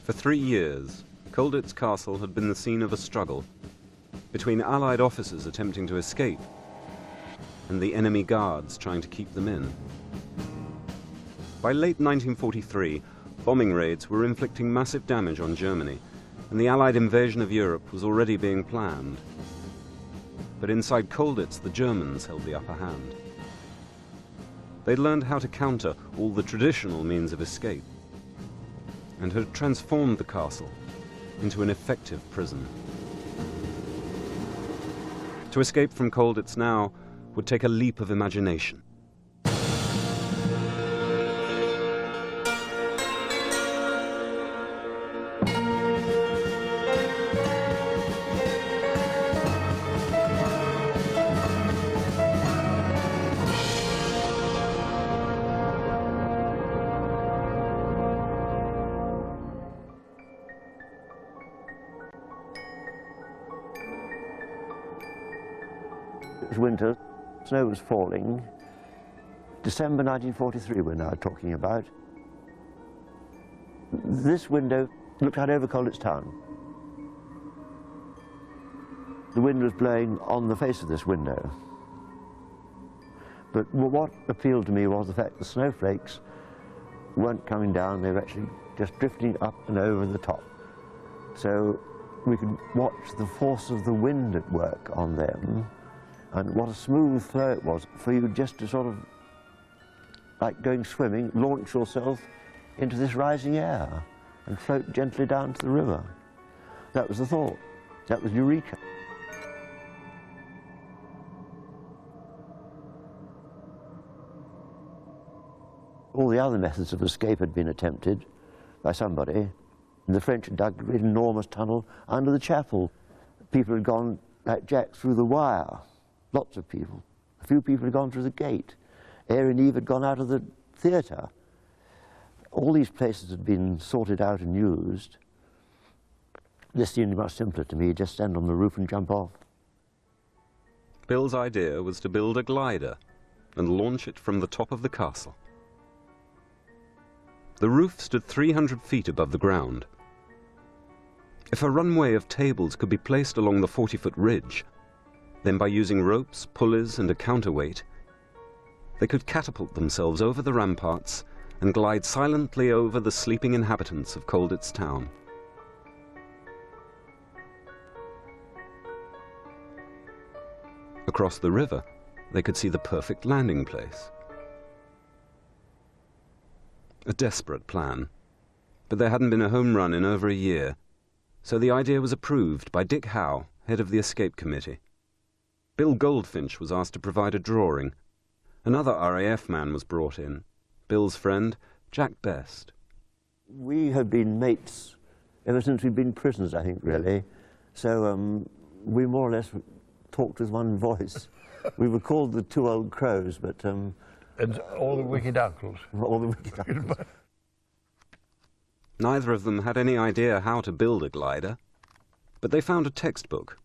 For 3 years, Colditz Castle had been the scene of a struggle between Allied officers attempting to escape and the enemy guards trying to keep them in. By late 1943, bombing raids were inflicting massive damage on Germany, and the Allied invasion of Europe was already being planned. But inside Colditz, the Germans held the upper hand. They'd learned how to counter all the traditional means of escape and had transformed the castle into an effective prison. To escape from Colditz now would take a leap of imagination. It was winter, snow was falling. December 1943 we're now talking about. This window looked out over Colditz town. The wind was blowing on the face of this window. But what appealed to me was the fact the snowflakes weren't coming down, they were actually just drifting up and over the top. So we could watch the force of the wind at work on them. And what a smooth flow it was for you just to sort of, like going swimming, launch yourself into this rising air and float gently down to the river. That was the thought. That was Eureka. All the other methods of escape had been attempted by somebody. And the French had dug an enormous tunnel under the chapel. People had gone like Jack through the wire. Lots of people. A few people had gone through the gate. Eyre and Eve had gone out of the theatre. All these places had been sorted out and used. This seemed much simpler to me, just stand on the roof and jump off. Bill's idea was to build a glider and launch it from the top of the castle. The roof stood 300 feet above the ground. If a runway of tables could be placed along the 40-foot ridge, then by using ropes, pulleys, and a counterweight, they could catapult themselves over the ramparts and glide silently over the sleeping inhabitants of Colditz town. Across the river, they could see the perfect landing place. A desperate plan, but there hadn't been a home run in over a year, so the idea was approved by Dick Howe, head of the escape committee. Bill Goldfinch was asked to provide a drawing. Another RAF man was brought in, Bill's friend, Jack Best. We had been mates ever since we'd been prisoners, I think, really. So we more or less talked with one voice. We were called the two old crows, but... and all the wicked uncles. All the wicked uncles. Neither of them had any idea how to build a glider, but they found a textbook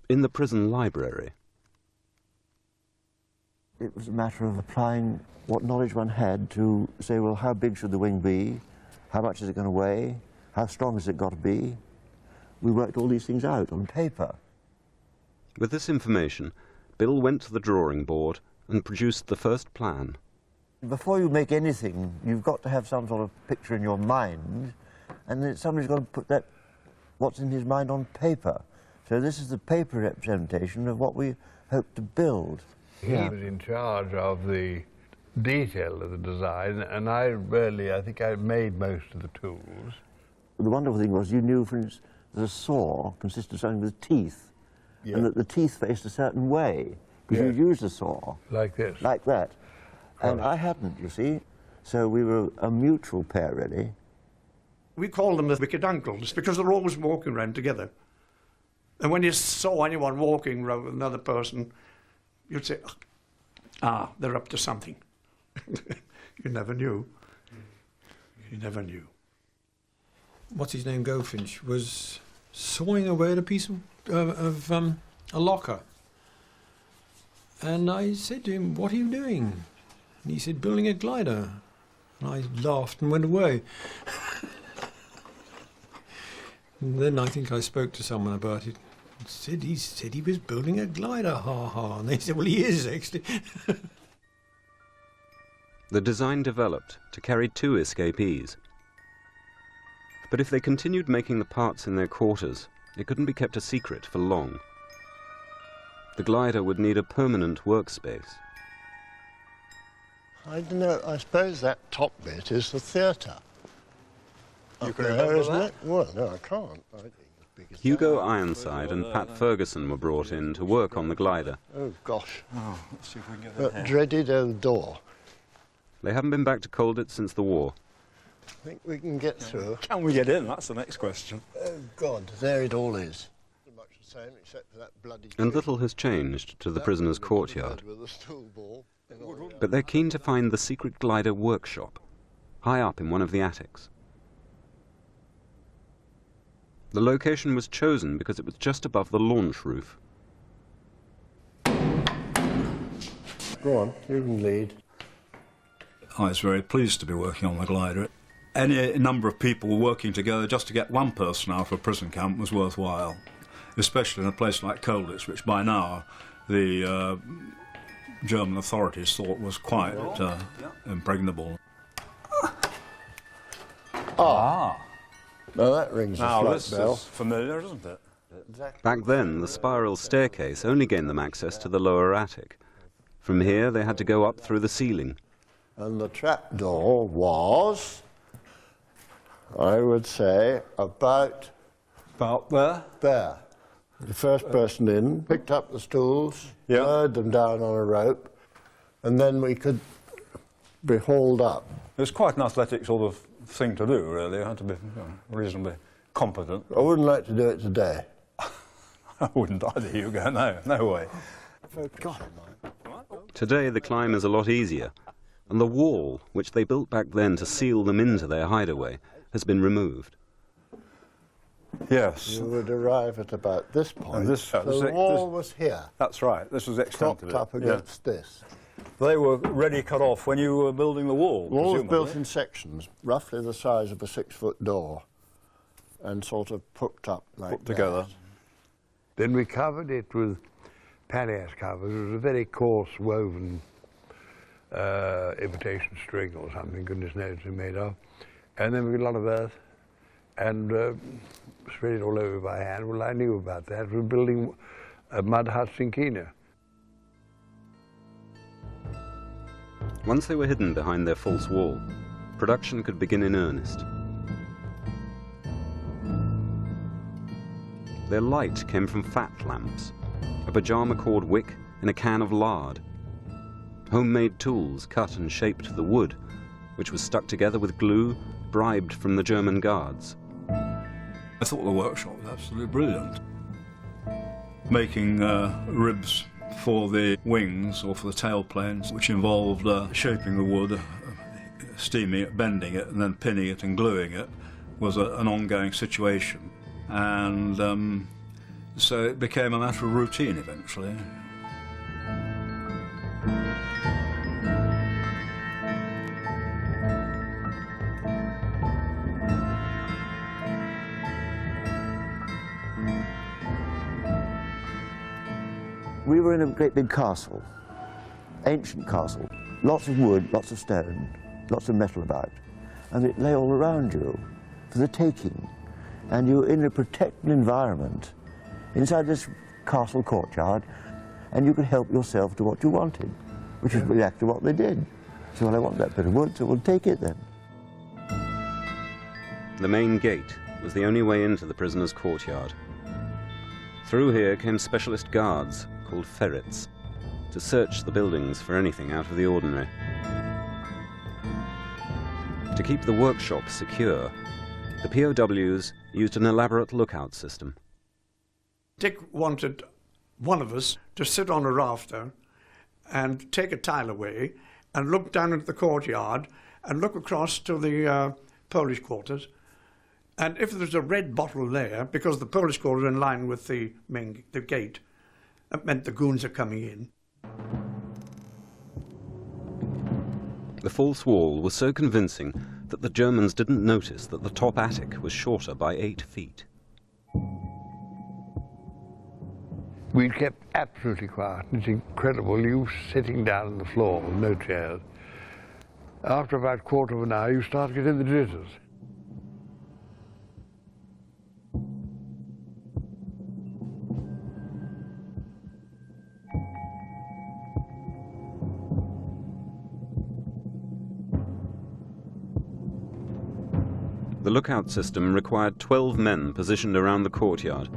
in the prison library. It was a matter of applying what knowledge one had to say, well, how big should the wing be? How much is it going to weigh? How strong has it got to be? We worked all these things out on paper. With this information, Bill went to the drawing board and produced the first plan. Before you make anything, you've got to have some sort of picture in your mind, and then somebody's got to put that, what's in his mind, on paper. So this is the paper representation of what we hope to build. He was in charge of the detail of the design, and I think I made most of the tools. The wonderful thing was you knew, for instance, that a saw consisted of something with teeth, and that the teeth faced a certain way, because you'd use a saw. Like this. Like that. And I hadn't, you see. So we were a mutual pair, really. We called them the wicked uncles, because they're always walking around together. And when you saw anyone walking around with another person, you'd say, ah, they're up to something. You never knew. You never knew. What's his name, Goldfinch, was sawing away at a piece of a locker. And I said to him, what are you doing? And he said, building a glider. And I laughed and went away. And then I think I spoke to someone about it. He said he was building a glider, ha ha. And they said, well, he is, actually. The design developed to carry 2 escapees. But if they continued making the parts in their quarters, it couldn't be kept a secret for long. The glider would need a permanent workspace. I don't know, I suppose that top bit is the theatre. You can remember isn't that? it? Well, no, I can't. I think it's big as Hugo that. Ironside and Pat Ferguson were brought in to work on the glider. Oh, gosh. Oh, let's see if we can get That dreaded old door. They haven't been back to Colditz since the war. I think we can get through. Can we get in? That's the next question. Oh, God, there it all is. Much the same, except for that bloody... And little has changed to the prisoners' courtyard. With a stool ball and all that. But they're keen to find the secret glider workshop, high up in one of the attics. The location was chosen because it was just above the launch roof. Go on, you can lead. I was very pleased to be working on the glider. Any number of people working together just to get one person out of a prison camp was worthwhile, especially in a place like Colditz, which by now the German authorities thought was quite impregnable. Ah. Now that rings a Now slight this bell. is familiar, isn't it? Back then, the spiral staircase only gained them access to the lower attic. From here, they had to go up through the ceiling. And the trapdoor was, I would say, about there? there. The first person in picked up the stools, lowered them down on a rope, and then we could be hauled up. It's quite an athletic sort of thing to do, really. You had to be reasonably competent. I wouldn't like to do it today. I wouldn't either, Hugo. No way. Today, the climb is a lot easier, and the wall, which they built back then to seal them into their hideaway, has been removed. Yes. You would arrive at about this point. And this- the wall was here, That's right. This was the extent propped of it. up against this. They were ready cut off when you were building the wall. The wall was presumably. built in sections, roughly the size of a 6-foot door, and sort of hooked up like Put together. that. Then we covered it with panniers covers. It was a very coarse woven imitation string or something, goodness knows what it's made of. And then we got a lot of earth and spread it all over by hand. Well, I knew about that. We were building mud huts in Kenya. Once they were hidden behind their false wall, production could begin in earnest. Their light came from fat lamps, a pajama cord wick and a can of lard. Homemade tools cut and shaped the wood, which was stuck together with glue bribed from the German guards. I thought the workshop was absolutely brilliant. Making ribs for the wings or for the tailplanes, which involved shaping the wood, steaming it, bending it, and then pinning it and gluing it, was an ongoing situation. And so it became a matter of routine eventually. We were in a great big castle, ancient castle, lots of wood, lots of stone, lots of metal about, and it lay all around you for the taking. And you were in a protected environment inside this castle courtyard, and you could help yourself to what you wanted, which is exactly what they did. So, well, I want that bit of wood, so we'll take it then. The main gate was the only way into the prisoners' courtyard. Through here came specialist guards, called ferrets, to search the buildings for anything out of the ordinary. To keep the workshop secure, the POWs used an elaborate lookout system. Dick wanted one of us to sit on a rafter and take a tile away and look down into the courtyard and look across to the Polish quarters. And if there's a red bottle there, because the Polish quarters are in line with the gate, that meant the goons are coming in. The false wall was so convincing that the Germans didn't notice that the top attic was shorter by 8 feet. We kept absolutely quiet. It's incredible, you sitting down on the floor with no chairs. After about a quarter of an hour, you start getting the jitters. The lookout system required 12 men positioned around the courtyard.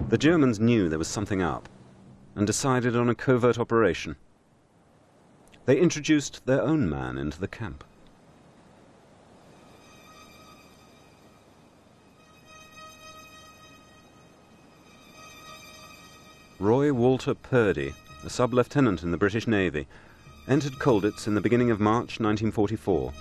The Germans knew there was something up and decided on a covert operation. They introduced their own man into the camp. Roy Walter Purdy, a sub-lieutenant in the British Navy, entered Colditz in the beginning of March 1944.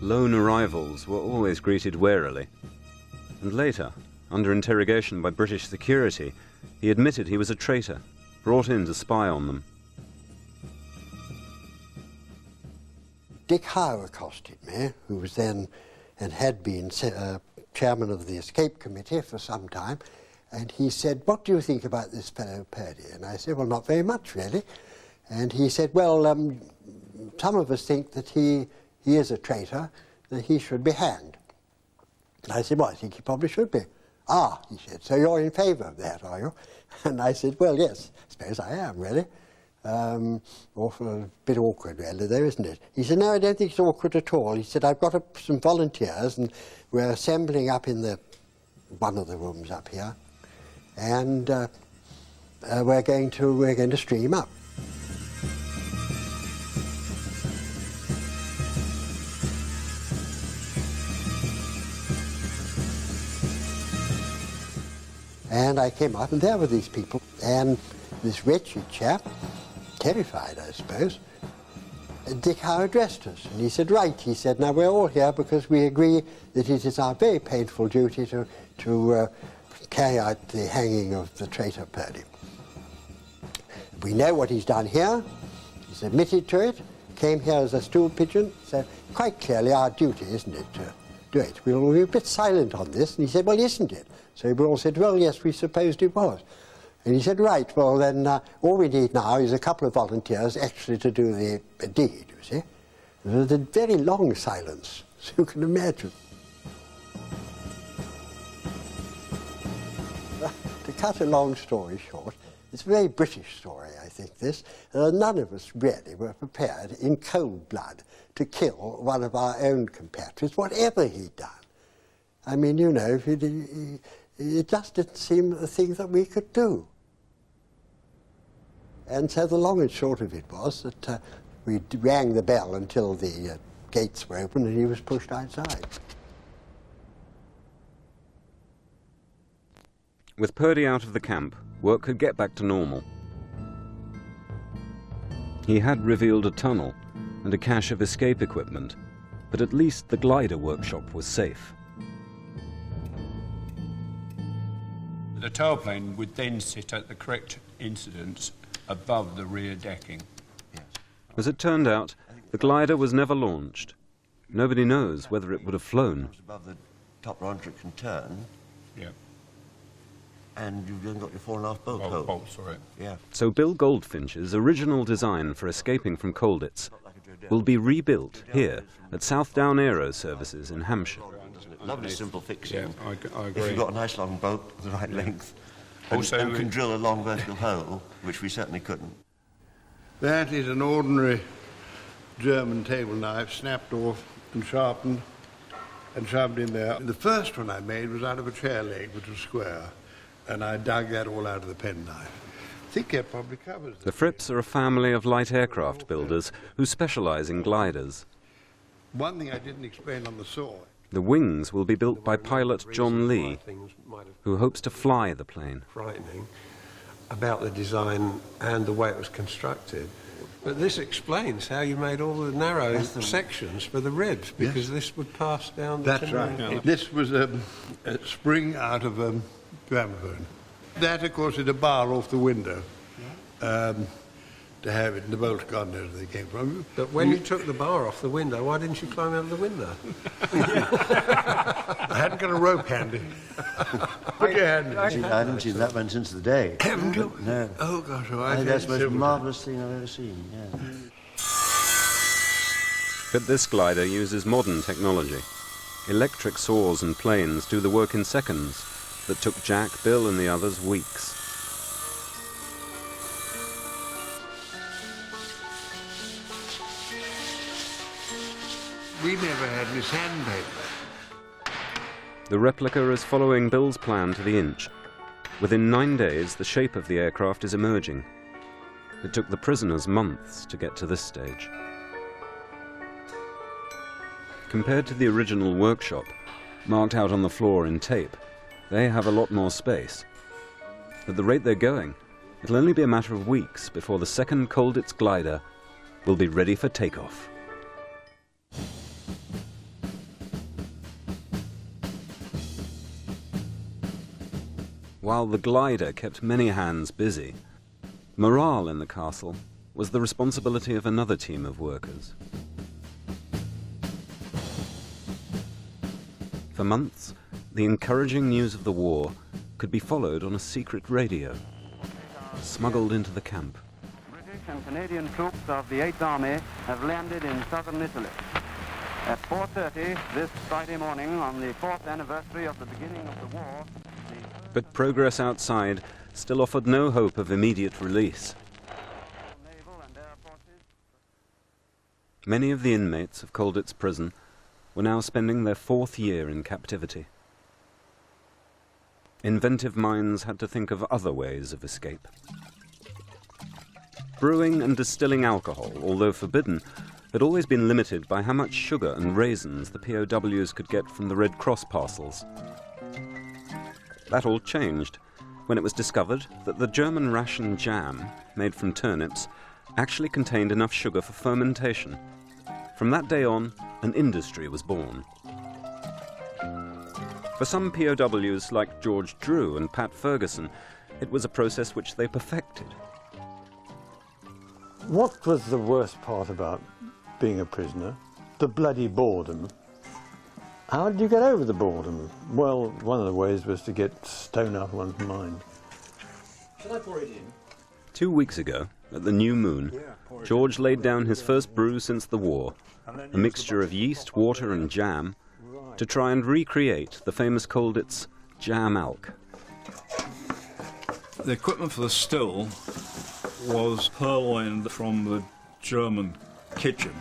Lone arrivals were always greeted warily, and later, under interrogation by British security, he admitted he was a traitor, brought in to spy on them. Dick Howe accosted me, who was then and had been chairman of the Escape Committee for some time, and he said, "What do you think about this fellow Purdy?" And I said, "Well, not very much, really." And he said, "Well, some of us think that he is a traitor, that he should be hanged." And I said, "Well, I think he probably should be." "Ah," he said, "so you're in favour of that, are you?" And I said, "Well, yes, I suppose I am, really." Awful, a bit awkward, really, there, isn't it? He said, "No, I don't think it's awkward at all." He said, "I've got some volunteers, and we're assembling up in one of the rooms up here, and we're going to stream up." And I came up, and there were these people, and this wretched chap, terrified, I suppose, Dick Howe addressed us, and he said, "Right," he said, "now we're all here because we agree that it is our very painful duty to carry out the hanging of the traitor Purdy. We know what he's done here, he's admitted to it, came here as a stool pigeon, so quite clearly our duty, isn't it, to do it. We'll be a bit silent on this," and he said, "Well, isn't it?" So we all said, "Well, yes, we supposed it was." And he said, "Right, well then, all we need now is a couple of volunteers actually to do the deed, you see." There was a very long silence, so you can imagine. To cut a long story short, it's a very British story, I think, this. None of us really were prepared in cold blood to kill one of our own compatriots, whatever he'd done. I mean, you know, it just didn't seem a thing that we could do. And so the long and short of it was that we rang the bell until the gates were open and he was pushed outside. With Purdy out of the camp, work could get back to normal. He had revealed a tunnel and a cache of escape equipment, but at least the glider workshop was safe. The tailplane would then sit at the correct incidence above the rear decking. Yes. As it turned out, the glider was never launched. Nobody knows whether it would have flown. Above the top round it can turn. Yeah. And you've then got your 4.5 bolt hole. Bolts, sorry. Yeah. So Bill Goldfinch's original design for escaping from Colditz will be rebuilt here at South Down Aero Services in Hampshire. Lovely simple fixing. Yeah, I agree. If you've got a nice long bolt of the right length, and can drill a long vertical hole, which we certainly couldn't. That is an ordinary German table knife, snapped off and sharpened in there. The first one I made was out of a chair leg, which was square, and I dug that all out of the penknife. I think that probably covers the Fripps are a family of light aircraft builders who specialize in gliders. One thing I didn't explain on the saw. The wings will be built by pilot John Lee, who hopes to fly the plane. Frightening about the design and the way it was constructed. But this explains how you made all the narrow sections for the ribs, because this would pass down the... That's right. Yeah. This was a spring out of a gramophone. That, of course, is a bar off the window. To have it, and the bolts gone there they came from. But when you took the bar off the window, why didn't you climb out of the window? I hadn't got a rope handy. Put your hand in. I haven't seen that one since the day. Haven't you? No. Oh, gosh. Oh, I think that's the most marvellous thing I've ever seen, yeah. But this glider uses modern technology. Electric saws and planes do the work in seconds that took Jack, Bill and the others weeks. We never had any sandpaper. The replica is following Bill's plan to the inch. Within 9 days, the shape of the aircraft is emerging. It took the prisoners months to get to this stage. Compared to the original workshop, marked out on the floor in tape, they have a lot more space. At the rate they're going, it'll only be a matter of weeks before the second Colditz glider will be ready for takeoff. While the glider kept many hands busy, morale in the castle was the responsibility of another team of workers. For months, the encouraging news of the war could be followed on a secret radio, smuggled into the camp. British and Canadian troops of the 8th Army have landed in southern Italy. At 4:30 this Friday morning, on the 4th anniversary of the beginning of the war, But progress outside still offered no hope of immediate release. Many of the inmates of Colditz prison were now spending their 4th year in captivity. Inventive minds had to think of other ways of escape. Brewing and distilling alcohol, although forbidden, had always been limited by how much sugar and raisins the POWs could get from the Red Cross parcels. That all changed when it was discovered that the German ration jam, made from turnips, actually contained enough sugar for fermentation. From that day on, an industry was born. For some POWs like George Drew and Pat Ferguson, it was a process which they perfected. What was the worst part about being a prisoner? The bloody boredom. How did you get over the boredom? Well, one of the ways was to get stone out of one's mind. Shall I pour it in? 2 weeks ago, at the new moon, George laid down his first brew since the war, a mixture of yeast, water and jam, to try and recreate the famous Colditz jam alc. The equipment for the still was purloined from the German kitchen.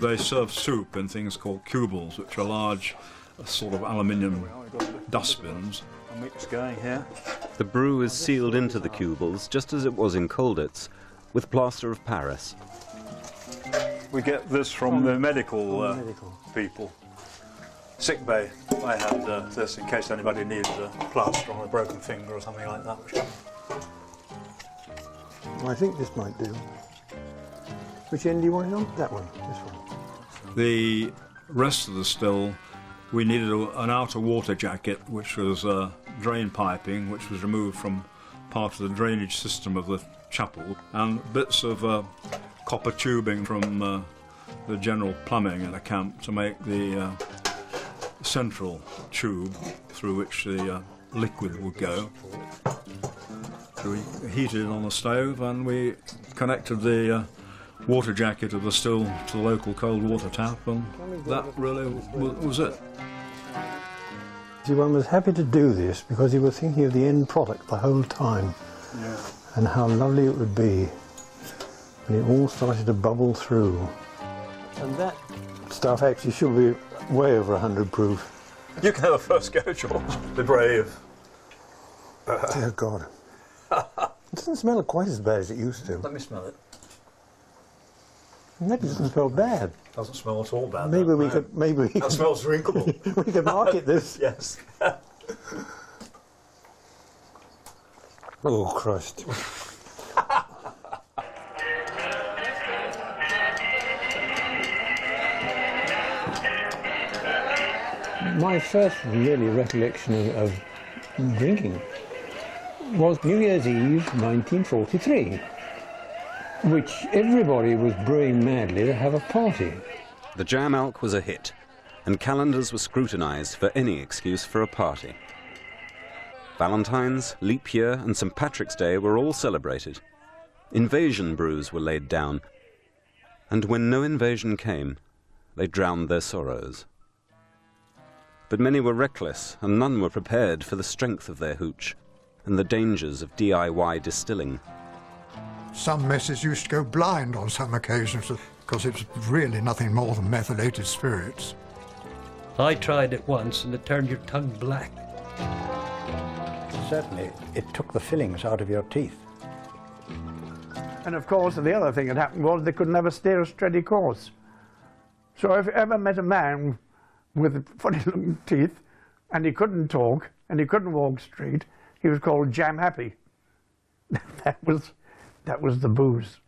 They serve soup in things called cubles, which are large sort of aluminium dustbins. A mix going here. The brew is sealed into the cubles, just as it was in Colditz, with plaster of Paris. We get this from the medical people. Sick bay. I had this in case anybody needed a plaster on a broken finger or something like that. I think this might do. Which end do you want it on? That one, this one. The rest of the still, we needed an outer water jacket, which was drain piping, which was removed from part of the drainage system of the chapel, and bits of copper tubing from the general plumbing in the camp to make the central tube through which the liquid would go. So we heated it on the stove and we connected the water jacket of the still to the local cold water tap, and that really was it. See, one was happy to do this because he was thinking of the end product the whole time, and how lovely it would be when it all started to bubble through. And that stuff actually should be way over 100 proof. You can have a first go, George. Be brave. Dear God. It doesn't smell quite as bad as it used to. Let me smell it. Maybe it doesn't smell bad. Doesn't smell at all bad. Maybe we could. Maybe that smells drinkable. We could market this. Yes. Oh Christ! My first really recollection of drinking was New Year's Eve 1943, which everybody was brewing madly to have a party. The Jam Alk was a hit, and calendars were scrutinised for any excuse for a party. Valentine's, Leap Year and St. Patrick's Day were all celebrated. Invasion brews were laid down, and when no invasion came, they drowned their sorrows. But many were reckless, and none were prepared for the strength of their hooch and the dangers of DIY distilling. Some messes used to go blind on some occasions because it was really nothing more than methylated spirits. I tried it once and it turned your tongue black. Certainly, it took the fillings out of your teeth. And of course, the other thing that happened was they could never steer a steady course. So if you ever met a man with funny-looking teeth, and he couldn't talk, and he couldn't walk straight, he was called Jam Happy. that was the booze.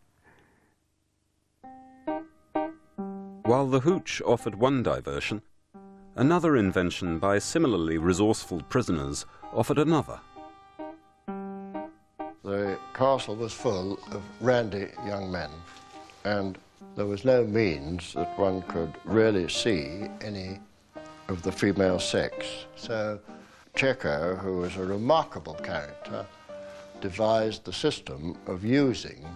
While the hooch offered one diversion, another invention by similarly resourceful prisoners offered another. The castle was full of randy young men, and there was no means that one could really see any of the female sex. So Checo, who was a remarkable character, devised the system of using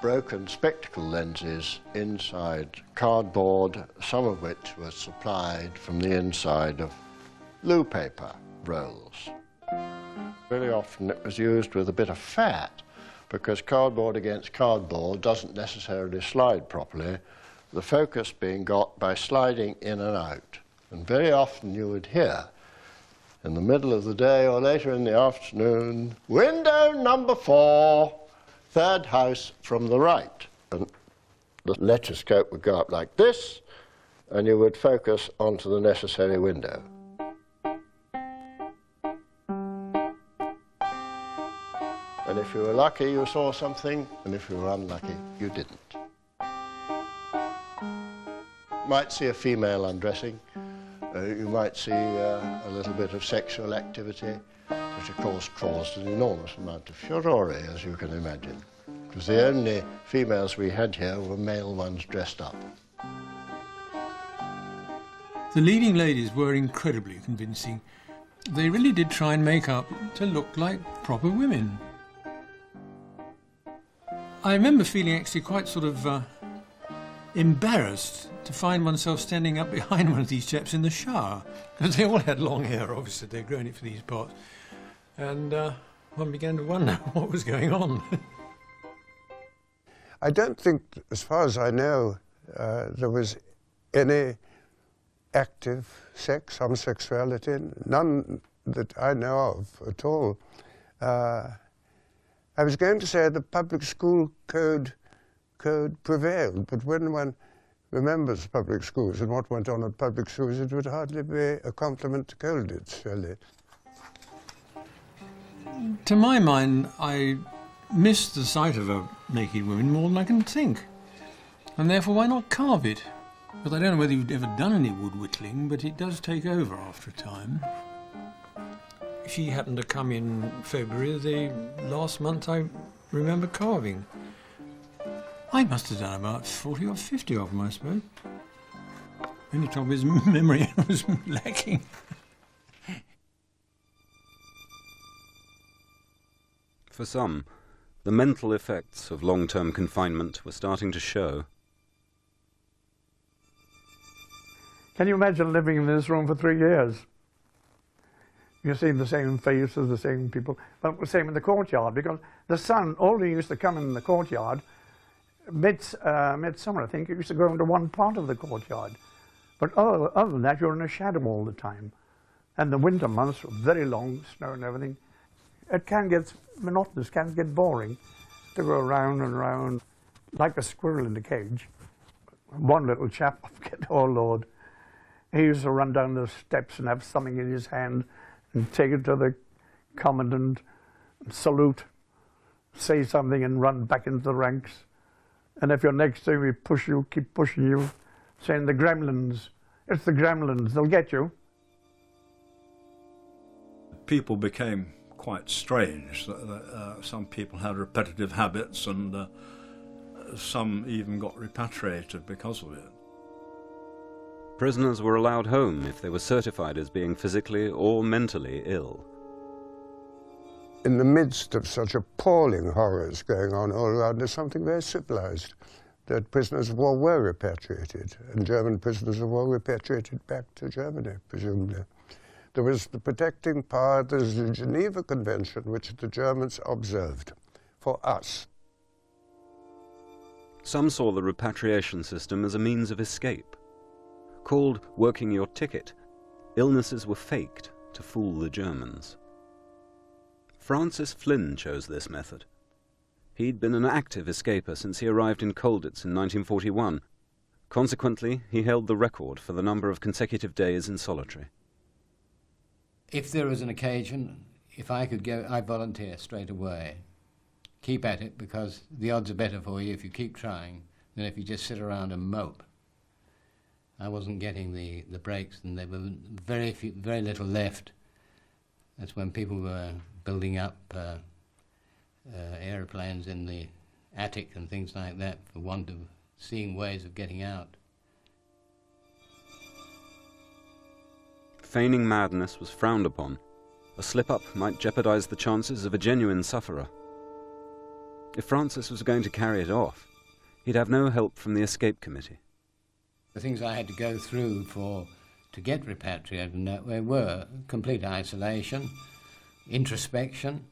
broken spectacle lenses inside cardboard, some of which was supplied from the inside of loo paper rolls. Very often it was used with a bit of fat, because cardboard against cardboard doesn't necessarily slide properly, the focus being got by sliding in and out. And very often you would hear, in the middle of the day or later in the afternoon, window number 4, third house from the right. And the letoscope would go up like this, and you would focus onto the necessary window. And if you were lucky, you saw something, and if you were unlucky, you didn't. You might see a female undressing, you might see a little bit of sexual activity, which of course caused an enormous amount of furore, as you can imagine, because the only females we had here were male ones dressed up. The leading ladies were incredibly convincing. They really did try and make up to look like proper women. I remember feeling actually quite sort of embarrassed to find oneself standing up behind one of these chaps in the shower, because they all had long hair, obviously they'd grown it for these parts, and one began to wonder what was going on. I don't think, as far as I know, there was any active sex, homosexuality, none that I know of at all. I was going to say the public school code prevailed, but when one remembers public schools and what went on at public schools, it would hardly be a compliment to Colditz, really. To my mind, I miss the sight of a naked woman more than I can think, and therefore why not carve it? But I don't know whether you've ever done any wood whittling, but it does take over after a time. She happened to come in February, the last month I remember carving. I must have done about 40 or 50 of them, I suppose. The only trouble is memory was lacking. For some, the mental effects of long-term confinement were starting to show. Can you imagine living in this room for 3 years? You're seeing the same faces, the same people, but the same in the courtyard, because the sun only used to come in the courtyard midsummer, I think. It used to go into one part of the courtyard. But other than that, you're in a shadow all the time. And the winter months were very long, snow and everything. It can get monotonous, can get boring to go around and around like a squirrel in a cage. One little chap, I forget, oh Lord, he used to run down the steps and have something in his hand and take it to the commandant, and salute, say something and run back into the ranks. And if you're next to him, he push you, keep pushing you, saying the gremlins, it's the gremlins, they'll get you. People became quite strange. Some people had repetitive habits, and some even got repatriated because of it. Prisoners were allowed home if they were certified as being physically or mentally ill. In the midst of such appalling horrors going on all around, there's something very civilized, that prisoners of war were repatriated, and German prisoners of war repatriated back to Germany, presumably. There was the protecting power, there's the Geneva Convention, which the Germans observed for us. Some saw the repatriation system as a means of escape. Called working your ticket, illnesses were faked to fool the Germans. Francis Flynn chose this method. He'd been an active escaper since he arrived in Colditz in 1941. Consequently, he held the record for the number of consecutive days in solitary. If there was an occasion, if I could go, I'd volunteer straight away. Keep at it, because the odds are better for you if you keep trying than if you just sit around and mope. I wasn't getting the breaks, and there were very little left. That's when people were building up aeroplanes in the attic and things like that for want of seeing ways of getting out. Feigning madness was frowned upon. A slip-up might jeopardize the chances of a genuine sufferer. If Francis was going to carry it off, he'd have no help from the escape committee. The things I had to go through to get repatriated in that way were complete isolation, introspection,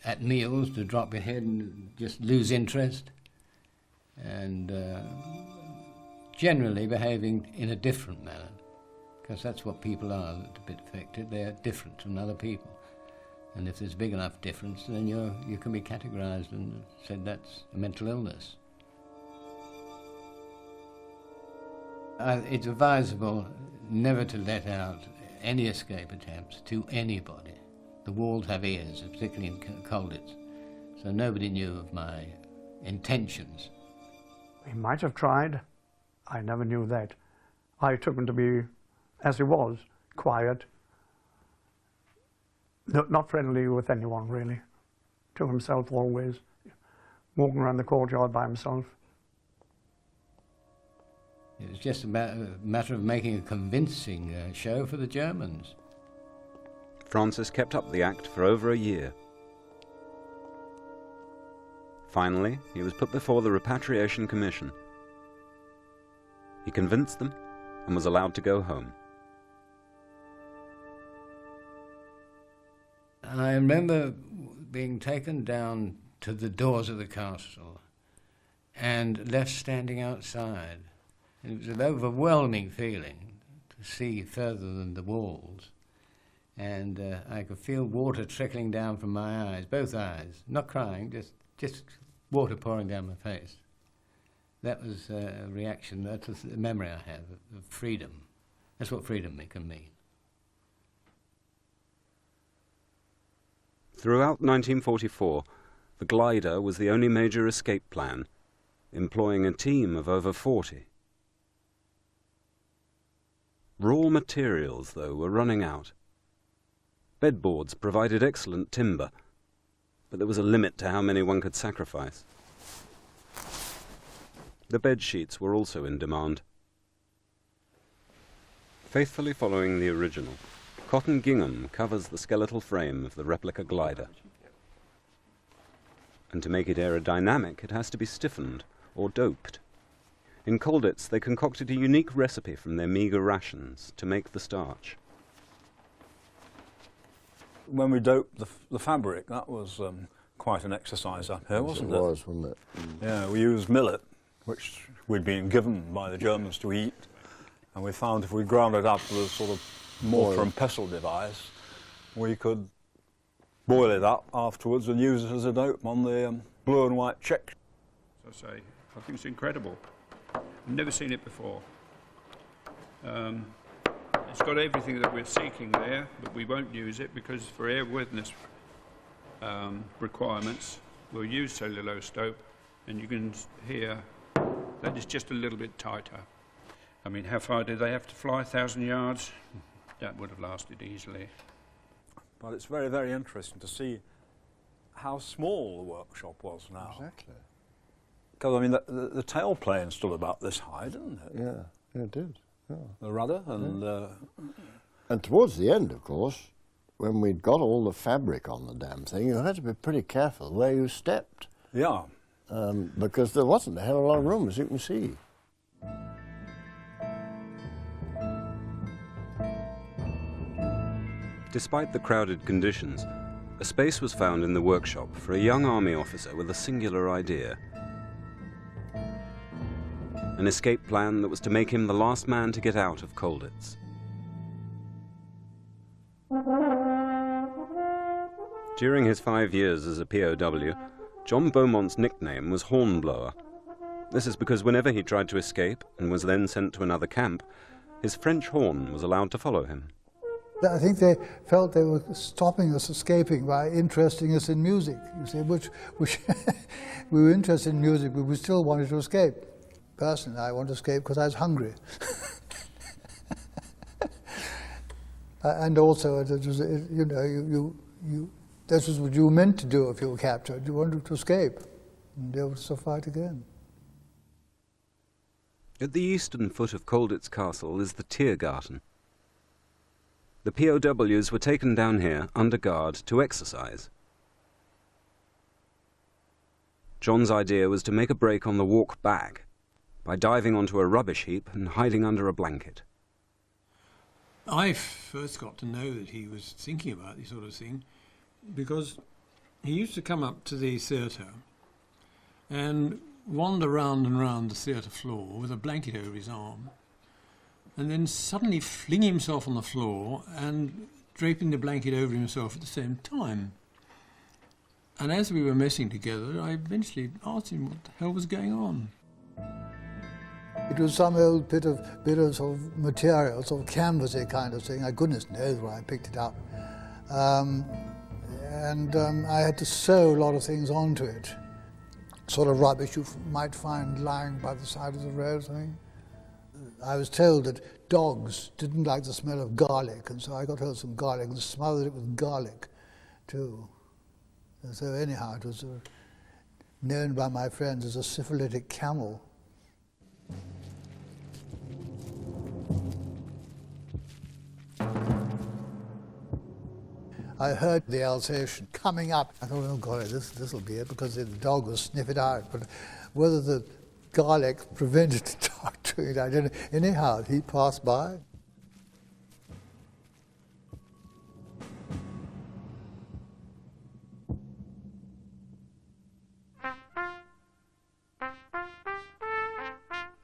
at meals to drop your head and just lose interest, and generally behaving in a different manner, because that's what people are that are a bit affected. They're different from other people, and if there's a big enough difference, then you can be categorized and said that's a mental illness. It's advisable never to let out any escape attempts to anybody. The walls have ears, particularly in Colditz, so nobody knew of my intentions. He might have tried. I never knew that. I took him to be, as he was, quiet, not friendly with anyone, really. To himself always, walking around the courtyard by himself. It was just a matter of making a convincing show for the Germans. Francis kept up the act for over a year. Finally, he was put before the Repatriation Commission. He convinced them and was allowed to go home. I remember being taken down to the doors of the castle and left standing outside. It was an overwhelming feeling to see further than the walls. And I could feel water trickling down from my eyes, both eyes, not crying, just water pouring down my face. That was a reaction, that was a memory I have of freedom. That's what freedom can mean. Throughout 1944, the glider was the only major escape plan, employing a team of over 40. Raw materials, though, were running out. Bedboards provided excellent timber, but there was a limit to how many one could sacrifice. The bed sheets were also in demand. Faithfully following the original, cotton gingham covers the skeletal frame of the replica glider. And to make it aerodynamic, it has to be stiffened or doped. In Colditz, they concocted a unique recipe from their meagre rations to make the starch. When we doped the fabric, that was quite an exercise up here, wasn't it? It was, wasn't it? Yeah, we used millet, which we'd been given by the Germans to eat, and we found if we ground it up with a sort of mortar and pestle device, we could boil it up afterwards and use it as a dope on the blue and white check. As I say, I think it's incredible. I've never seen it before. It's got everything that we're seeking there, but we won't use it because for airworthiness requirements, we'll use cellulose dope, and you can hear that is just a little bit tighter. I mean, how far did they have to fly? 1,000 yards? That would have lasted easily. But it's very, very interesting to see how small the workshop was now. Exactly. Because, I mean, the tailplane stood about this high, didn't it? Yeah, it did. Yeah. The rudder and... And towards the end, of course, when we'd got all the fabric on the damn thing, you had to be pretty careful where you stepped. Yeah. Because there wasn't a hell of a lot of room, as you can see. Despite the crowded conditions, a space was found in the workshop for a young army officer with a singular idea. An escape plan that was to make him the last man to get out of Colditz. During his 5 years as a POW, John Beaumont's nickname was Hornblower. This is because whenever he tried to escape and was then sent to another camp, his French horn was allowed to follow him. I think they felt they were stopping us escaping by interesting us in music, you see, which we were interested in music, but we still wanted to escape. Personally, I wanted to escape because I was hungry. And also, it was, you know, this was what you were meant to do if you were captured. You wanted to escape and be able to fight again. At the eastern foot of Colditz Castle is the Tiergarten. The POWs were taken down here under guard to exercise. John's idea was to make a break on the walk back by diving onto a rubbish heap and hiding under a blanket. I first got to know that he was thinking about this sort of thing because he used to come up to the theatre and wander round and round the theatre floor with a blanket over his arm, and then suddenly fling himself on the floor and draping the blanket over himself at the same time. And as we were messing together, I eventually asked him what the hell was going on. It was some old bit of sort of material, sort of canvasy kind of thing. Goodness knows where I picked it up. I had to sew a lot of things onto it. Sort of rubbish you might find lying by the side of the road or something. I was told that dogs didn't like the smell of garlic, and so I got hold of some garlic and smothered it with garlic too. And so anyhow, it was known by my friends as a syphilitic camel. I heard the Alsatian coming up. I thought, oh God, this will be it, because the dog will sniff it out. But whether the garlic prevented the dog doing it, I don't know. Anyhow, he passed by.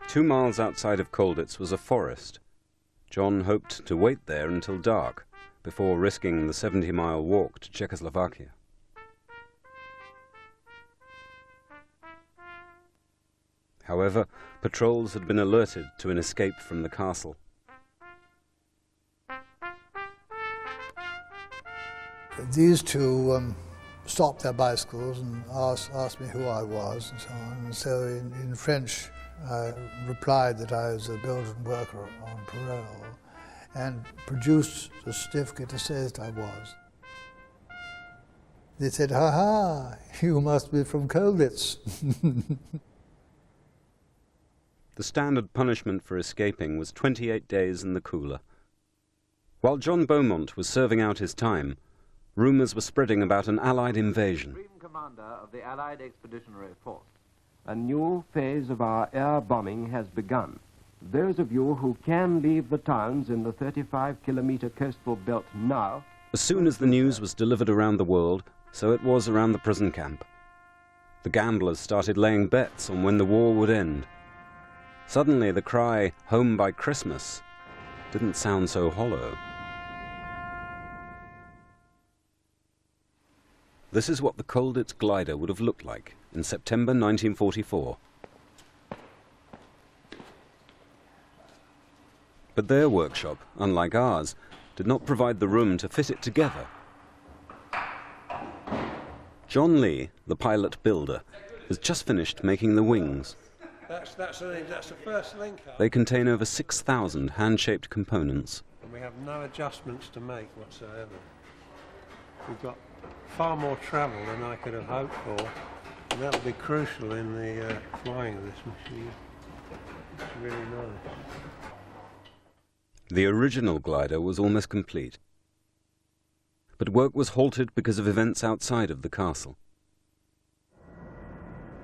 Two miles outside of Colditz was a forest. John hoped to wait there until dark before risking the 70-mile walk to Czechoslovakia. However, patrols had been alerted to an escape from the castle. These two stopped their bicycles and asked me who I was and so on. And so in French, I replied that I was a Belgian worker on parole and produced a certificate to say that I was. They said, "Ha ha, you must be from Colditz." The standard punishment for escaping was 28 days in the cooler. While John Beaumont was serving out his time, rumours were spreading about an Allied invasion. Supreme Commander of the Allied Expeditionary Force. A new phase of our air bombing has begun. Those of you who can leave the towns in the 35-kilometre coastal belt now... As soon as the news was delivered around the world, so it was around the prison camp. The gamblers started laying bets on when the war would end. Suddenly the cry, "Home by Christmas," didn't sound so hollow. This is what the Colditz glider would have looked like in September 1944. But their workshop, unlike ours, did not provide the room to fit it together. John Lee, the pilot builder, has just finished making the wings. That's the first link up. They contain over 6,000 hand-shaped components. And we have no adjustments to make whatsoever. We've got far more travel than I could have hoped for, and that will be crucial in the flying of this machine. It's really nice. The original glider was almost complete, but work was halted because of events outside of the castle.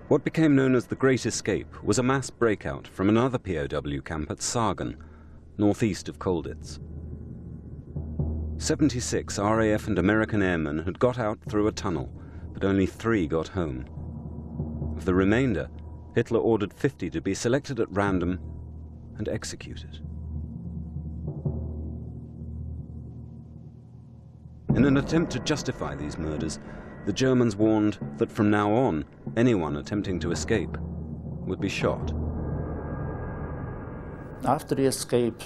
What became known as the Great Escape was a mass breakout from another POW camp at Sargon, northeast of Colditz. 76 RAF and American airmen had got out through a tunnel, but only 3 got home. Of the remainder, Hitler ordered 50 to be selected at random and executed. In an attempt to justify these murders, the Germans warned that from now on, anyone attempting to escape would be shot. After the escape,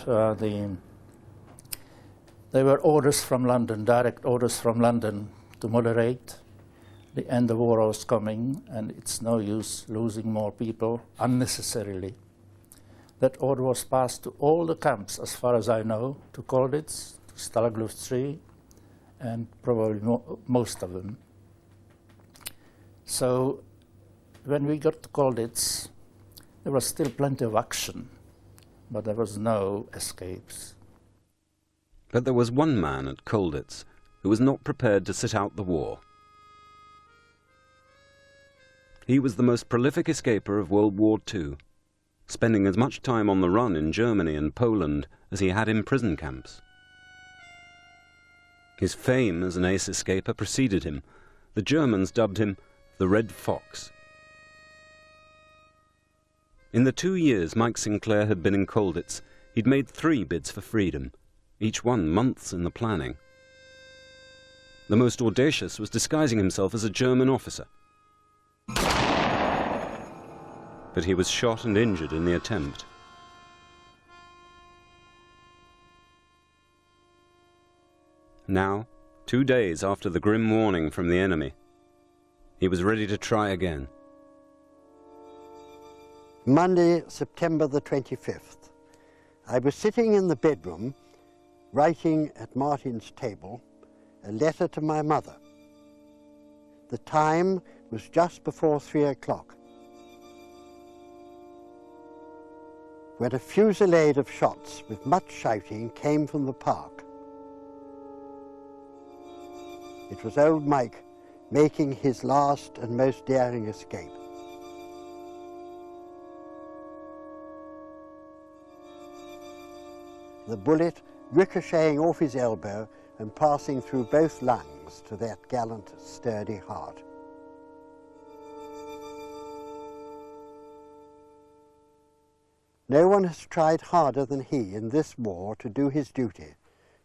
there were orders from London, direct orders from London to moderate. The end of war was coming, and it's no use losing more people unnecessarily. That order was passed to all the camps, as far as I know, to Colditz, to Stalag Luft 3, and probably most of them. So when we got to Colditz, there was still plenty of action, but there was no escapes. But there was one man at Colditz who was not prepared to sit out the war. He was the most prolific escaper of World War II, spending as much time on the run in Germany and Poland as he had in prison camps. His fame as an ace escaper preceded him. The Germans dubbed him the Red Fox. In the 2 years Mike Sinclair had been in Colditz, he'd made 3 bids for freedom, each one months in the planning. The most audacious was disguising himself as a German officer. But he was shot and injured in the attempt. Now, 2 days after the grim warning from the enemy, he was ready to try again. Monday, September the 25th. I was sitting in the bedroom, writing at Martin's table a letter to my mother. The time was just before 3 o'clock, when a fusillade of shots with much shouting came from the park. It was old Mike making his last and most daring escape. The bullet ricocheting off his elbow and passing through both lungs to that gallant, sturdy heart. No one has tried harder than he in this war to do his duty,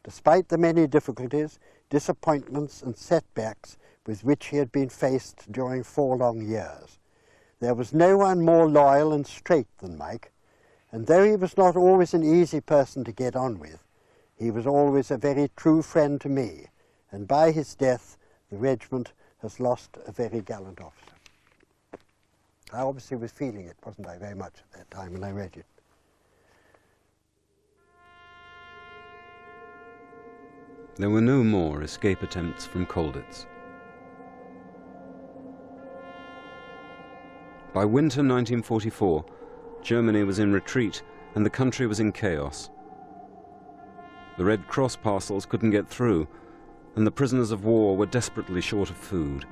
despite the many difficulties, disappointments and setbacks with which he had been faced during 4 long years. There was no one more loyal and straight than Mike, and though he was not always an easy person to get on with, he was always a very true friend to me, and by his death the regiment has lost a very gallant officer. I obviously was feeling it, wasn't I, very much at that time when I read it. There were no more escape attempts from Colditz. By winter 1944, Germany was in retreat and the country was in chaos. The Red Cross parcels couldn't get through, and the prisoners of war were desperately short of food.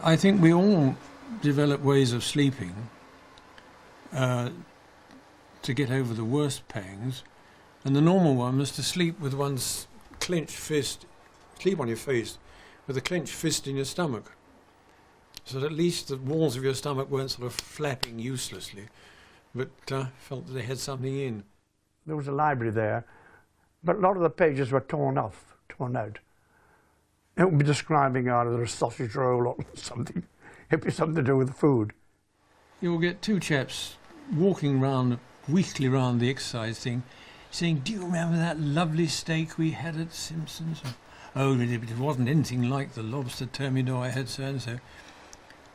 I think we all develop ways of sleeping to get over the worst pangs, and the normal one was to sleep with one's clenched fist, sleep on your face with a clenched fist in your stomach, so that at least the walls of your stomach weren't sort of flapping uselessly, but felt that they had something in. There was a library there, but a lot of the pages were torn out. It would be describing either a sausage roll or something. It'd be something to do with the food. You'll get 2 chaps walking round, weekly round the exercise thing, saying, "Do you remember that lovely steak we had at Simpson's?" "Oh, it wasn't anything like the lobster thermidor I had so-and-so."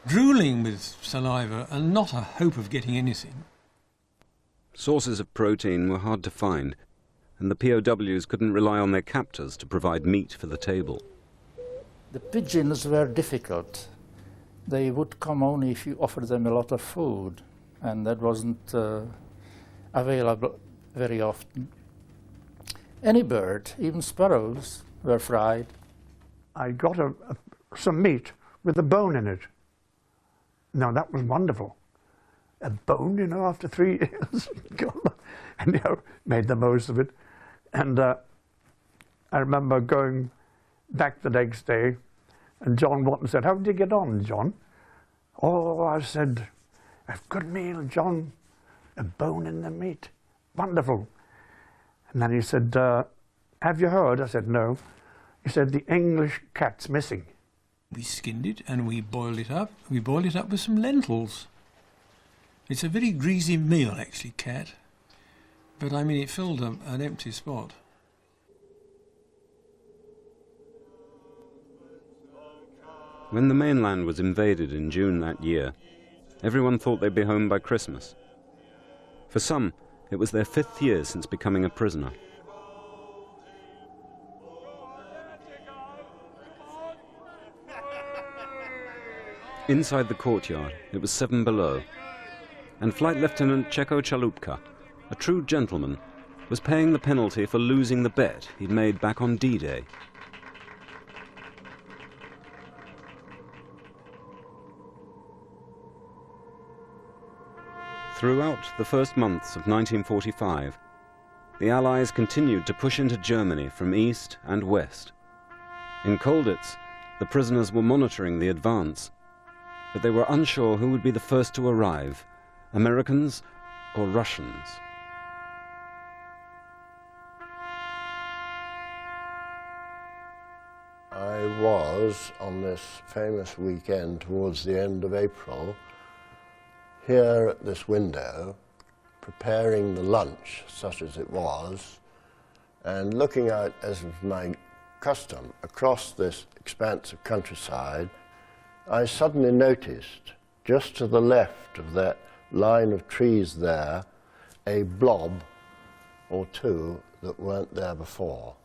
Drooling with saliva and not a hope of getting anything. Sources of protein were hard to find, and the POWs couldn't rely on their captors to provide meat for the table. The pigeons were difficult. They would come only if you offered them a lot of food, and that wasn't available very often. Any bird, even sparrows, were fried. I got some meat with a bone in it. Now that was wonderful. A bone, you know, after 3 years. And, you know, made the most of it. And I remember going back the next day, and John Watton said, "How did you get on, John?" "Oh," I said, "a good meal, John. A bone in the meat. Wonderful." And then he said, "Have you heard?" I said, "No." He said, "The English cat's missing." We skinned it and we boiled it up. We boiled it up with some lentils. It's a very greasy meal, actually, cat. But, I mean, it filled an empty spot. When the mainland was invaded in June that year, everyone thought they'd be home by Christmas. For some, it was their 5th year since becoming a prisoner. Inside the courtyard, it was 7 below, and Flight Lieutenant Cheko Chalupka, a true gentleman, was paying the penalty for losing the bet he'd made back on D-Day. Throughout the first months of 1945, the Allies continued to push into Germany from east and west. In Colditz, the prisoners were monitoring the advance, but they were unsure who would be the first to arrive, Americans or Russians. I was, on this famous weekend towards the end of April, here at this window, preparing the lunch, such as it was, and looking out, as was my custom, across this expanse of countryside, I suddenly noticed, just to the left of that line of trees there, a blob or two that weren't there before.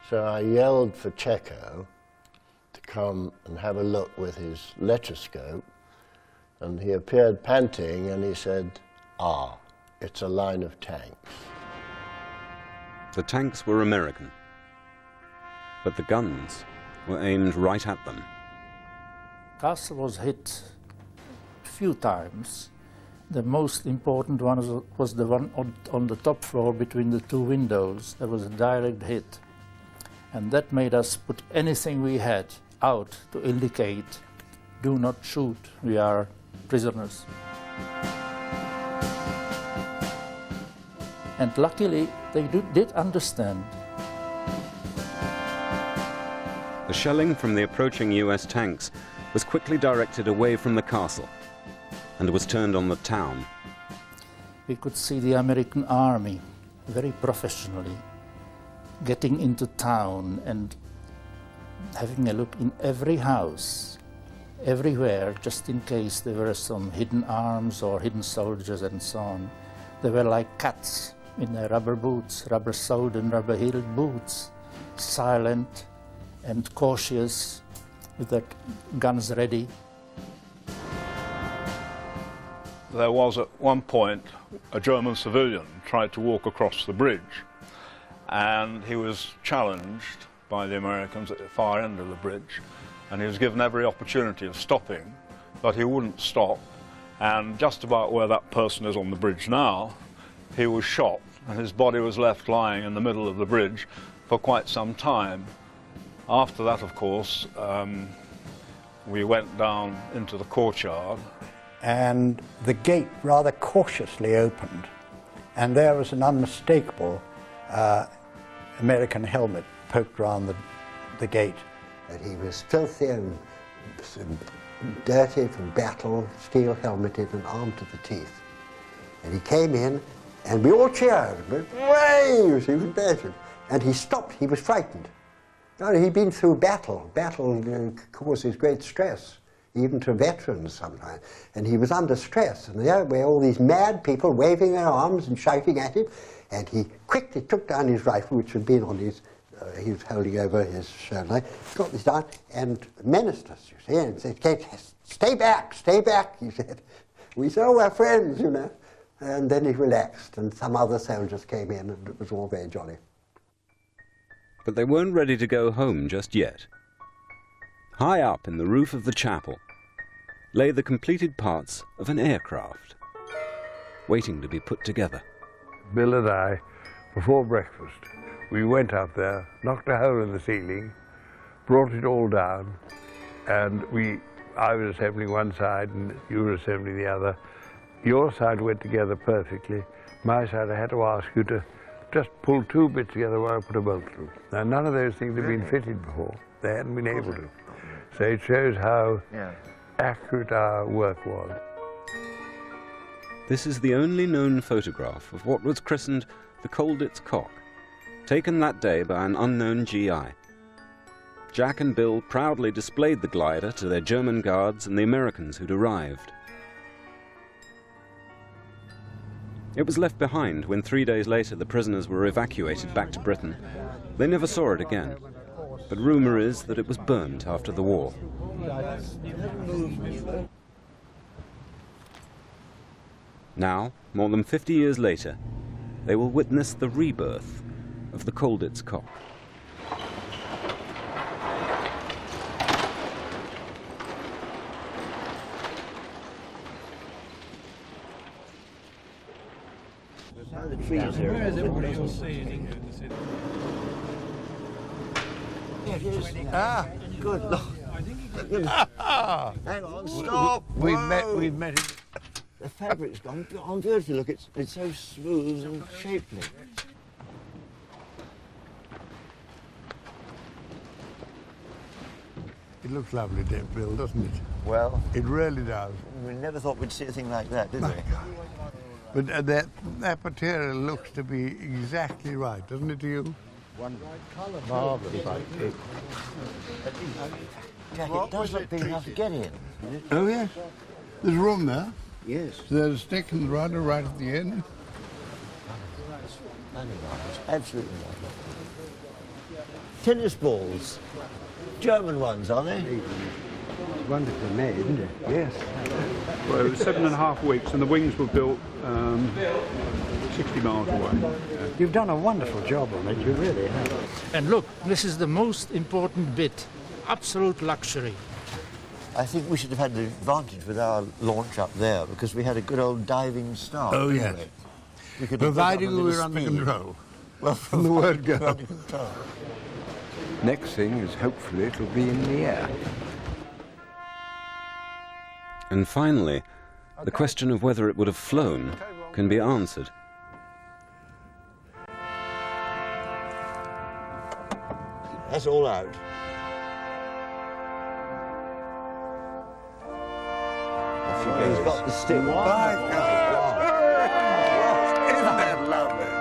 So I yelled for Cheko to come and have a look with his letoscope, and he appeared panting and he said, "Ah, it's a line of tanks." The tanks were American, but the guns were aimed right at them. Castle was hit a few times. The most important one was the one on the top floor between the 2 windows. There was a direct hit. And that made us put anything we had out to indicate, "Do not shoot, we are prisoners." And luckily, they did understand. The shelling from the approaching US tanks was quickly directed away from the castle and was turned on the town. We could see the American army very professionally getting into town and having a look in every house, everywhere, just in case there were some hidden arms or hidden soldiers and so on. They were like cats in their rubber boots, rubber-soled and rubber-heeled boots, silent and cautious, with their guns ready. There was at one point a German civilian tried to walk across the bridge, and he was challenged by the Americans at the far end of the bridge, and he was given every opportunity of stopping, but he wouldn't stop. And just about where that person is on the bridge now, he was shot, and his body was left lying in the middle of the bridge for quite some time. After that, of course, we went down into the courtyard. And the gate rather cautiously opened, and there was an unmistakable American helmet poked round the gate. And he was filthy and dirty from battle, steel helmeted and armed to the teeth. And he came in, and we all cheered, but waves, he was battered. And he stopped, he was frightened. No, he'd been through battle. Battle causes great stress, even to veterans sometimes. And he was under stress. And there were all these mad people waving their arms and shouting at him. And he quickly took down his rifle, which had been on his, he was holding over his shoulder, got this down and menaced us, you see, and said, "Kate, stay back, he said. We said, "Oh, we're friends, you know." And then he relaxed, and some other soldiers came in, and it was all very jolly. But they weren't ready to go home just yet. High up in the roof of the chapel lay the completed parts of an aircraft, waiting to be put together. Bill and I, before breakfast, we went up there, knocked a hole in the ceiling, brought it all down, and I was assembling one side and you were assembling the other. Your side went together perfectly. My side, I had to ask you to just pull two bits together while I put a bolt through. Now, none of those things had been fitted before. They hadn't been able to. So it shows how accurate our work was. This is the only known photograph of what was christened the Colditz cock, taken that day by an unknown GI. Jack and Bill proudly displayed the glider to their German guards and the Americans who'd arrived. It was left behind when 3 days later the prisoners were evacuated back to Britain. They never saw it again, but rumour is that it was burnt after the war. Now, more than 50 years later, they will witness the rebirth of the Colditz cock. The trees here. Ah, good Lord. Hang on, stop. We've met it. The fabric's gone beautifully. Look, it's so smooth and shapely. It looks lovely, Bill, doesn't it? Well, it really does. We never thought we'd see a thing like that, did we? But that material looks to be exactly right, doesn't it to you? Marvellous. Jack, it does look big enough to get in. Oh, yes. There's room there. Yes. There's a stick and rudder right at the end. Absolutely marvellous. Tennis balls. German ones, are they? It's wonderfully made, isn't it? Yes. Well, it was 7.5 weeks, and the wings were built 60 miles away. You've done a wonderful job on it, you really have. And look, this is the most important bit. Absolute luxury. I think we should have had the advantage with our launch up there because we had a good old diving start. Oh, yes. We could providing we were under control. Well, from the word go. Under control. Next thing is hopefully it'll be in the air. And finally, the question of whether it would have flown can be answered. That's all out. Off he goes. He's got the stick. Isn't that lovely?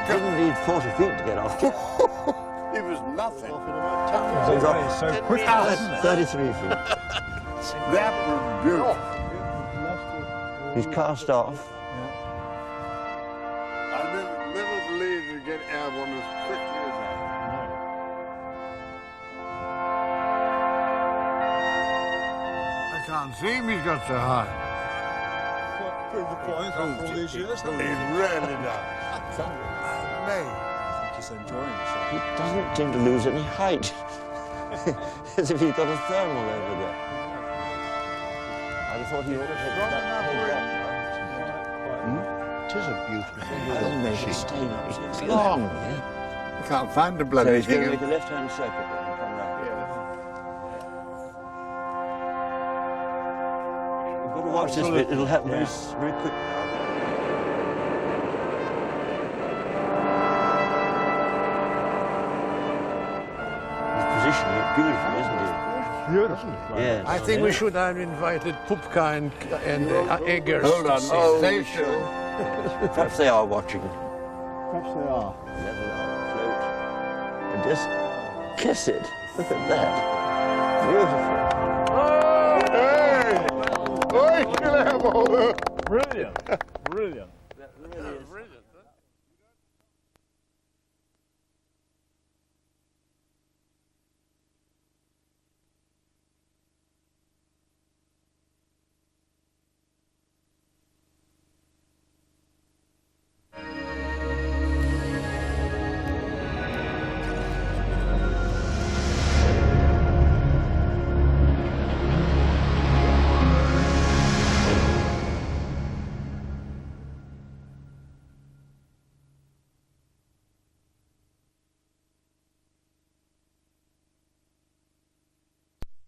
Didn't need 40 feet to get off. It was nothing. So quick, 33 feet. That was beautiful. He's cast off. I never believed you'd get airborne as quickly as that. I can't see him, he's got so high. Prove the point after all these years. He really does. Amazing. Just enjoying himself. He doesn't seem to lose any height. As if he's got a thermal over there. I thought he ought to have that. It is a beautiful I'll make a stain up. It's long. You can't find the bloody So he's going to thing. make a left-hand circuit and come round. We've got to watch this bit. It'll happen very quick now. Positioning it beautifully, isn't it? Beautiful. Yes. I think we should have invited Pupka and Eggers. Hold on. Oh, Stay we still. should. Perhaps they are watching. Perhaps they are. Level out, float, and just kiss it. Look at that. Beautiful. Hey! Oh, you can have all the... Brilliant. Brilliant. Really is. Brilliant.